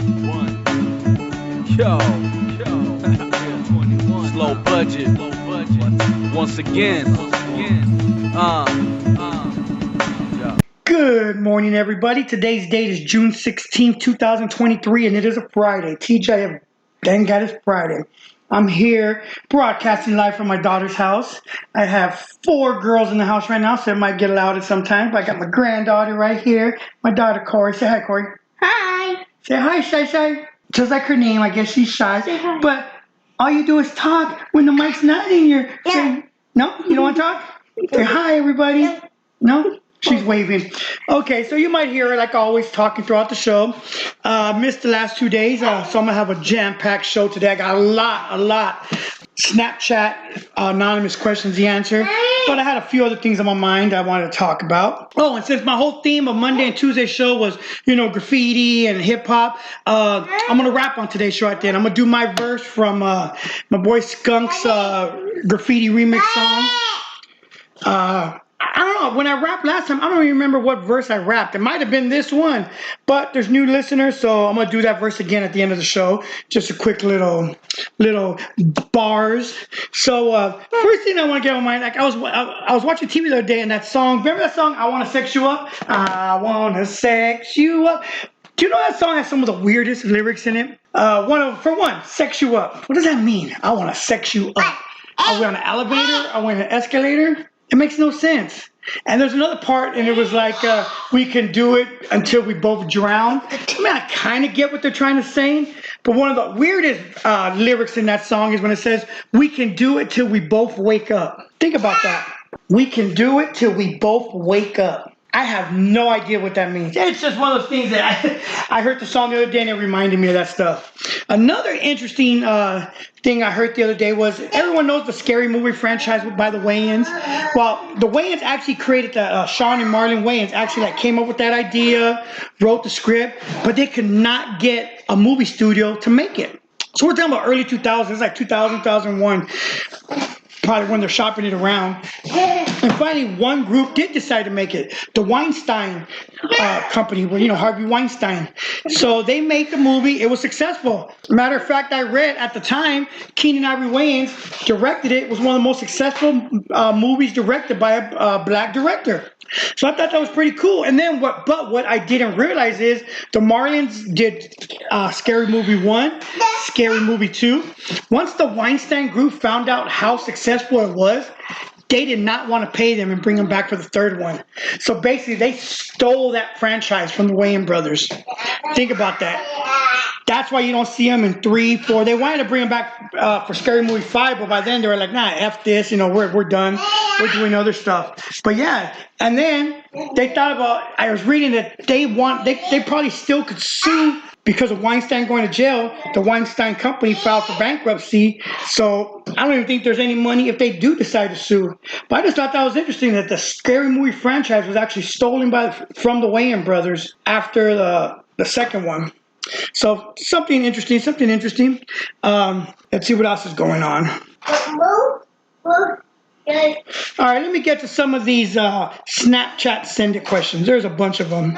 Yo, slow budget. Once again. Yeah. Good morning, everybody. Today's date is June 16th, 2023, and it is a Friday. TJ, thank God it's Friday. I'm here broadcasting live from my daughter's house. I have 4 girls in the house right now, so it might get loud at some time, but I got my granddaughter right here, my daughter, Corey. Say hi, Corey. Hi. Say hi, Shy Shy. Just like her name, I guess she's shy. Say hi. But all you do is talk when the mic's not in your... Yeah. No? You don't want to talk? Say hi, everybody. Yeah. No? She's waving. Okay, so you might hear her like always talking throughout the show. Missed the last 2 days, so I'm gonna have a jam-packed show today. I got a lot. Snapchat, anonymous questions to answer. But I had a few other things on my mind I wanted to talk about. Oh, and since my whole theme of Monday and Tuesday show was, graffiti and hip hop, I'm gonna rap on today's show at the end. I'm gonna do my verse from my boy Skunk's graffiti remix song. I don't know. When I rapped last time, I don't even remember what verse I rapped. It might have been this one, but there's new listeners, so I'm gonna do that verse again at the end of the show. Just a quick little bars. So first thing I want to get on my mind, like I was watching TV the other day, and that song. Remember that song? I want to sex you up. I want to sex you up. Do you know that song has some of the weirdest lyrics in it? For one, sex you up. What does that mean? I want to sex you up. Are we on an elevator? Are we on an escalator? It makes no sense. And there's another part, and it was like, we can do it until we both drown. I mean, I kind of get what they're trying to say, but one of the weirdest lyrics in that song is when it says, we can do it till we both wake up. Think about that. We can do it till we both wake up. I have no idea what that means. It's just one of those things that I heard the song the other day and it reminded me of that stuff. Another interesting thing I heard the other day was everyone knows the Scary Movie franchise by the Wayans. Well, the Wayans actually created the Sean and Marlon Wayans actually came up with that idea, wrote the script, but they could not get a movie studio to make it. So we're talking about early 2000s, like 2000, 2001. Probably when they're shopping it around. And finally, one group did decide to make it. The Weinstein company, Harvey Weinstein. So they made the movie. It was successful. Matter of fact, I read at the time, Keenen Ivory Wayans directed it. It was one of the most successful movies directed by a black director. So I thought that was pretty cool. And then what I didn't realize is the Marlins did Scary Movie 1, Scary Movie 2. Once the Weinstein group found out how successful it was, they did not want to pay them and bring them back for the third one. So basically, they stole that franchise from the Wayans brothers. Think about that. That's why you don't see them in 3, 4. They wanted to bring them back for Scary Movie 5, but by then they were like, nah, F this, we're done. We're doing other stuff. But yeah, and then they thought about, I was reading that they probably still could sue because of Weinstein going to jail. The Weinstein company filed for bankruptcy. So I don't even think there's any money if they do decide to sue. But I just thought that was interesting that the Scary Movie franchise was actually stolen from the Wayans brothers after the second one. So something interesting. Let's see what else is going on. All right, let me get to some of these Snapchat send it questions. There's a bunch of them.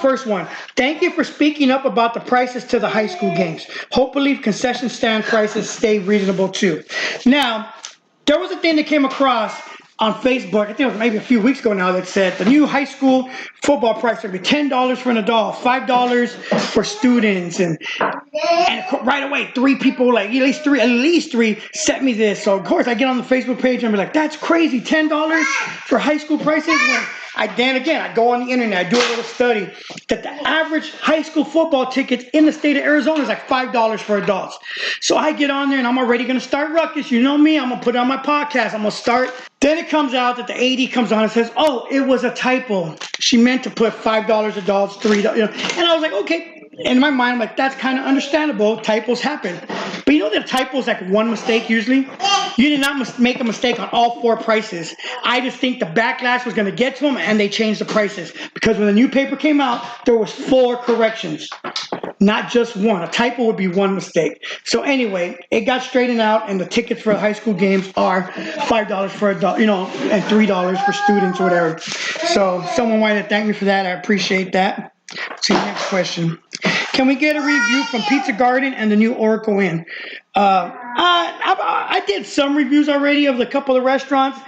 First one. Thank you for speaking up about the prices to the high school games. Hopefully concession stand prices stay reasonable too. Now, there was a thing that came across on Facebook, I think it was maybe a few weeks ago now, that said the new high school football price would be $10 for an adult, $5 for students, and right away 3 people, like at least three sent me this. So of course I get on the Facebook page and be like, that's crazy, $10 for high school prices. When I go on the internet, I do a little study that the average high school football tickets in the state of Arizona is like $5 for adults. So I get on there and I'm already going to start ruckus. You know me, I'm going to put it on my podcast. I'm going to start. Then it comes out that the AD comes on and says, oh, it was a typo. She meant to put $5 adults, $3, And I was like, okay. In my mind, I'm like, that's kind of understandable. Typos happen. But you know that a typo is like one mistake usually? You did not make a mistake on all 4 prices. I just think the backlash was going to get to them and they changed the prices. Because when the new paper came out, there was 4 corrections. Not just one. A typo would be one mistake. So anyway, it got straightened out and the tickets for high school games are $5 for adults, and $3 for students or whatever. So someone wanted to thank me for that. I appreciate that. See, next question. Can we get a review from Pizza Garden and the new Oracle Inn? I did some reviews already of the couple of restaurants.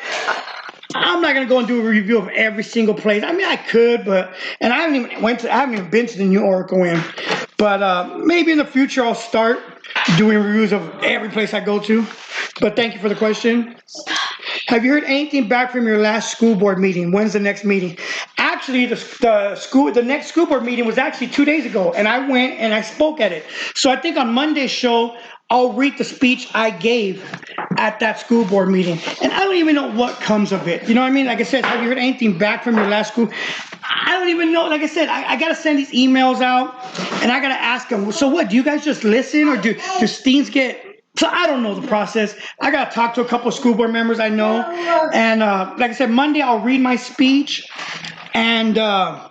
I'm not gonna go and do a review of every single place. I mean, I could, and I haven't even been to the new Oracle Inn. But maybe in the future I'll start doing reviews of every place I go to. But thank you for the question. Have you heard anything back from your last school board meeting? When's the next meeting? Actually, the next school board meeting was actually 2 days ago, and I went and I spoke at it. So I think on Monday's show, I'll read the speech I gave at that school board meeting. And I don't even know what comes of it. You know what I mean? Like I said, have you heard anything back from your last school? I don't even know. Like I said, I got to send these emails out, and I got to ask them, so what, do you guys just listen, or do Steens get... So I don't know the process. I got to talk to a couple of school board members I know. And like I said, Monday I'll read my speech. And I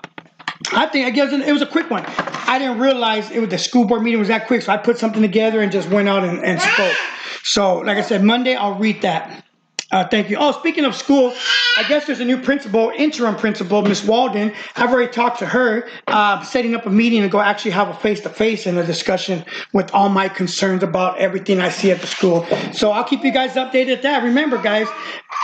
guess it was a quick one. I didn't realize the school board meeting was that quick. So I put something together and just went out and spoke. So like I said, Monday I'll read that. Thank you. Oh, speaking of school, I guess there's a new principal, interim principal, Miss Walden. I've already talked to her, setting up a meeting to go actually have a face-to-face and a discussion with all my concerns about everything I see at the school. So I'll keep you guys updated at that. Remember, guys,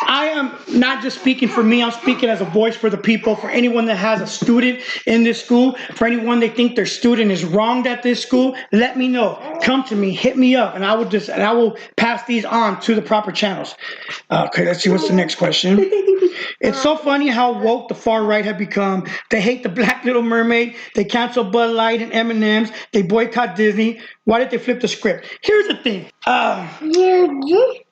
I am not just speaking for me. I'm speaking as a voice for the people, for anyone that has a student in this school, for anyone they think their student is wronged at this school. Let me know. Come to me, hit me up, and I will pass these on to the proper channels. Okay, let's see what's the next question. It's so funny how woke the far right have become. They hate the Black Little Mermaid. They cancel Bud Light and M&Ms. They boycott Disney. Why did they flip the script? Here's the thing.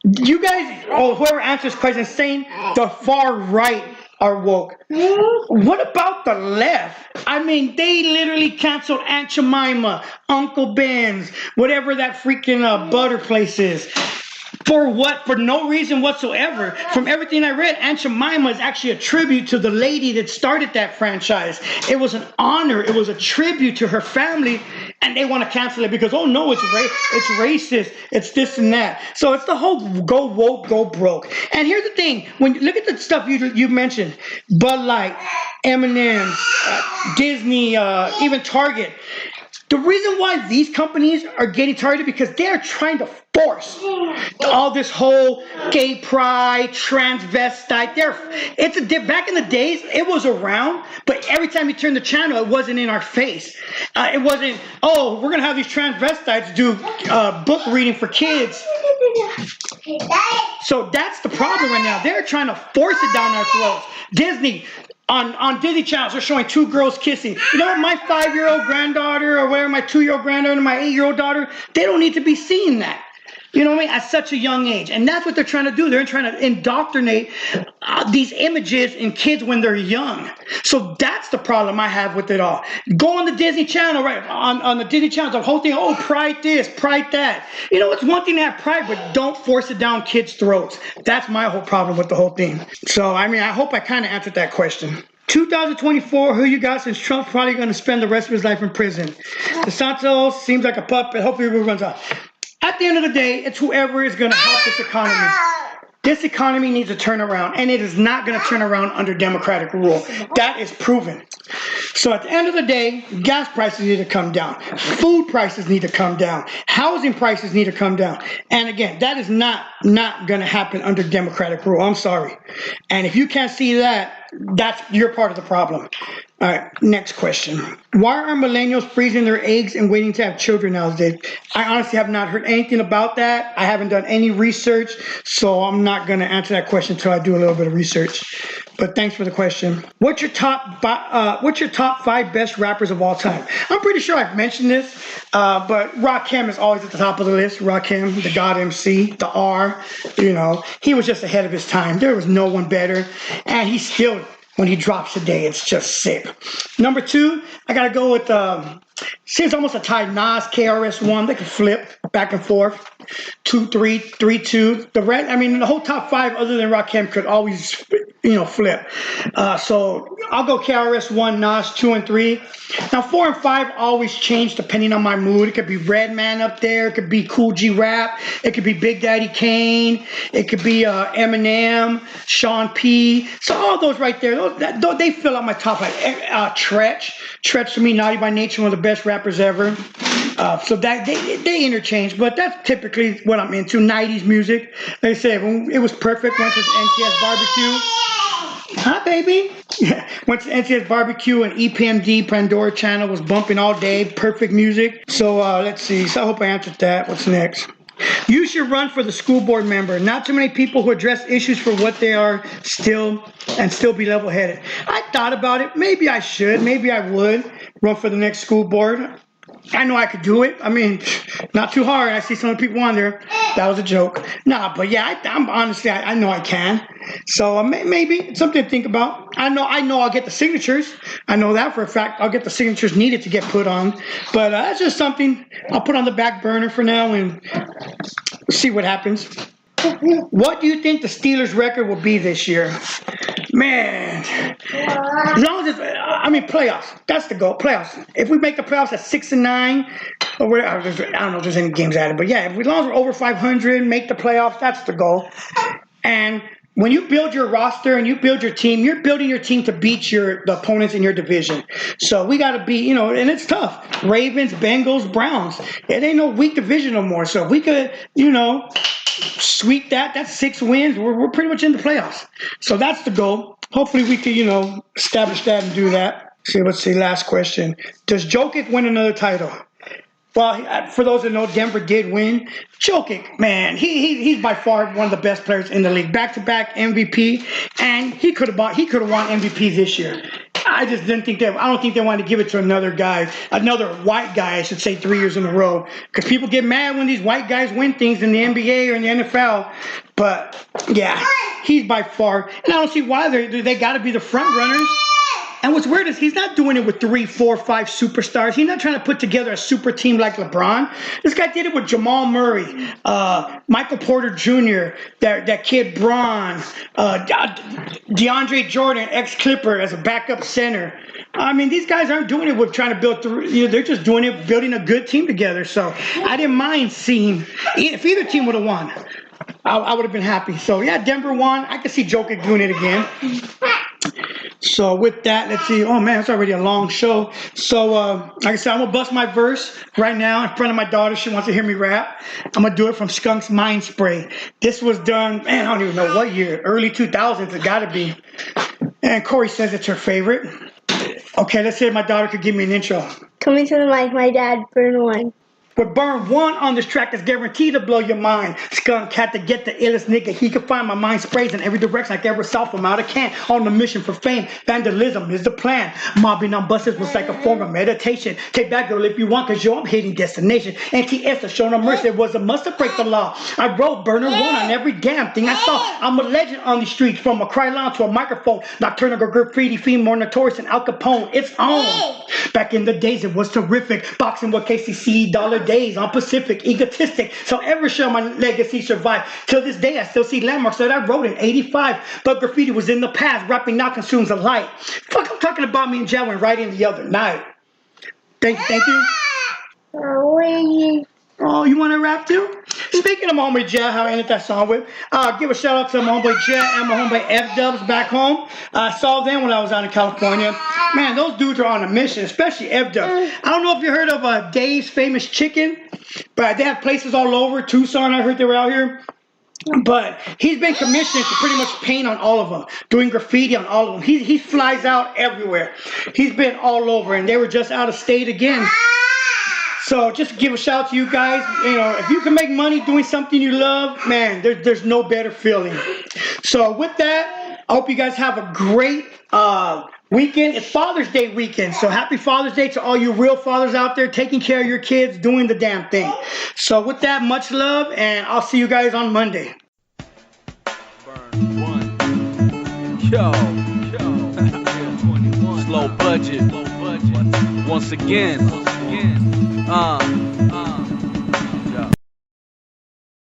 You guys, whoever answers this question is saying the far right are woke. What about the left? I mean, they literally canceled Aunt Jemima, Uncle Ben's, whatever that freaking butter place is. For what? For no reason whatsoever. From everything I read, Aunt Jemima is actually a tribute to the lady that started that franchise. It was an honor. It was a tribute to her family, and they want to cancel it because, oh no, it's racist. It's this and that. So it's the whole go woke, go broke. And here's the thing: when you look at the stuff you mentioned, Bud Light, M&M's, Disney, even Target. The reason why these companies are getting targeted because they're trying to force all this whole gay pride, transvestite. Back in the days, it was around, but every time you turn the channel, it wasn't in our face. It wasn't, oh, we're going to have these transvestites do book reading for kids. So that's the problem right now. They're trying to force it down our throats. Disney. On Disney channels, they're showing two girls kissing. You know, my 5-year-old granddaughter or whatever, my 2-year-old granddaughter and my 8-year-old daughter, they don't need to be seeing that. You know what I mean? At such a young age. And that's what they're trying to do. They're trying to indoctrinate these images in kids when they're young. So that's the problem I have with it all. Go on the Disney Channel, right? On the Disney Channel, the whole thing, oh, pride this, pride that. You know, it's one thing to have pride, but don't force it down kids' throats. That's my whole problem with the whole thing. So, I mean, I hope I kind of answered that question. 2024, who you got since Trump's probably going to spend the rest of his life in prison? DeSantis seems like a puppet. Hopefully he runs out. At the end of the day, it's whoever is going to help this economy. This economy needs to turn around, and it is not going to turn around under Democratic rule. That is proven. So at the end of the day, gas prices need to come down. Food prices need to come down. Housing prices need to come down. And again, that is not going to happen under Democratic rule. I'm sorry. And if you can't see that, you're part of the problem. All right, next question. Why are millennials freezing their eggs and waiting to have children nowadays? I honestly have not heard anything about that. I haven't done any research, so I'm not going to answer that question until I do a little bit of research. But thanks for the question. What's your top 5 best rappers of all time? I'm pretty sure I've mentioned this, but Rakim is always at the top of the list. Rakim, the God MC, the R, you know, he was just ahead of his time. There was no one better, and he still, when he drops today, it's just sick. Number 2, I gotta go with seems almost a tie. Nas, KRS-One. They can flip back and forth. 2-3, 3-2. The whole top 5 other than Rakim could always flip. So I'll go KRS-One, Nas 2 and 3. Now 4 and 5 always change depending on my mood. It could be Redman up there. It could be Cool G Rap. It could be Big Daddy Kane. It could be Eminem, Sean P. So all those right there, they fill out my top. Like Tretch to me, Naughty by Nature, one of the best rappers ever. So that they interchange, but that's typically what I'm into. 90s music. Like I said, it was perfect. Went to NTS Barbecue. Huh, baby? Yeah. Went to NTS Barbecue and EPMD Pandora channel was bumping all day. Perfect music. So let's see. So I hope I answered that. What's next? You should run for the school board member. Not too many people who address issues for what they are still be level-headed. I thought about it. Maybe I should. Maybe I would run for the next school board. I know I could do it. I mean, not too hard. I see some people on there. That was a joke. Nah, but yeah, I'm honestly, I know I can. So maybe it's something to think about. I know I'll get the signatures. I know that for a fact. I'll get the signatures needed to get put on. But that's just something I'll put on the back burner for now and see what happens. What do you think the Steelers' record will be this year? Man, as long as playoffs. That's the goal. Playoffs. If we make the playoffs at 6-9, or whatever, I don't know if there's any games added, but yeah, as long as we're over 500, make the playoffs. That's the goal. And when you build your roster and you build your team, you're building your team to beat the opponents in your division. So we got to be, and it's tough. Ravens, Bengals, Browns. It ain't no weak division no more. So if we could, sweep that's 6 wins. We're pretty much in the playoffs. So that's the goal. Hopefully we could, establish that and do that. Let's see, last question. Does Jokic win another title? Well, for those that know, Denver did win. Jokic, man, he's by far one of the best players in the league. Back-to-back MVP, and he could have won MVP this year. I just didn't think I don't think they wanted to give it to another white guy, I should say, 3 years in a row. Because people get mad when these white guys win things in the NBA or in the NFL. But yeah, he's by far, and I don't see why they got to be the front runners. And what's weird is he's not doing it with 3, 4, 5 superstars. He's not trying to put together a super team like LeBron. This guy did it with Jamal Murray, Michael Porter Jr., that kid Braun, DeAndre Jordan, ex-Clipper, as a backup center. I mean, these guys aren't doing it with trying to build, they're just doing it, building a good team together. So I didn't mind seeing, if either team would have won, I would have been happy. So yeah, Denver won. I could see Jokic doing it again. So with that, let's see. Oh man, it's already a long show. So like I said, I'm gonna bust my verse right now in front of my daughter. She wants to hear me rap. I'm gonna do it from Skunk's Mind Spray. This was done, man, I don't even know what year. Early 2000s, it gotta be. And Corey says it's her favorite. Okay, let's see if my daughter could give me an intro. Coming to the mic, my dad, Burn One. But Burn One on this track is guaranteed to blow your mind. Skunk had to get the illest nigga he could find. My mind sprays in every direction like ever saw from out of can. On the mission for fame, vandalism is the plan. Mobbing on buses was like a form of meditation. Take back, girl, if you want, cause I'm hitting destination. NTS has shown no mercy, it was a must to break the law. I wrote Burner One on every damn thing I saw. I'm a legend on these streets, from a cry line to a microphone. Nocturnal graffiti fiend, more notorious than Al Capone. It's on. Back in the days, it was terrific. Boxing with KCC, Dollar Days on Pacific, egotistic. So ever shall my legacy survive. Till this day, I still see landmarks that I wrote in 85. But graffiti was in the past. Rapping now consumes a light. Fuck, I'm talking about me and Jalen writing the other night. Thank you. Oh, you want to rap too? Speaking of my homeboy Jet, how I ended that song with, give a shout out to my homeboy Jet and my homeboy F-Dubs back home. I saw them when I was out in California. Man, those dudes are on a mission, especially F-Dubs. I don't know if you heard of Dave's Famous Chicken, but they have places all over. Tucson, I heard they were out here. But he's been commissioned to pretty much paint on all of them, doing graffiti on all of them. He flies out everywhere. He's been all over, and they were just out of state again. So just give a shout out to you guys. If you can make money doing something you love, man, there's no better feeling. So with that, I hope you guys have a great weekend. It's Father's Day weekend. So happy Father's Day to all you real fathers out there taking care of your kids, doing the damn thing. So with that, much love, and I'll see you guys on Monday. Burn One. Yo. 21. Slow budget. Once again.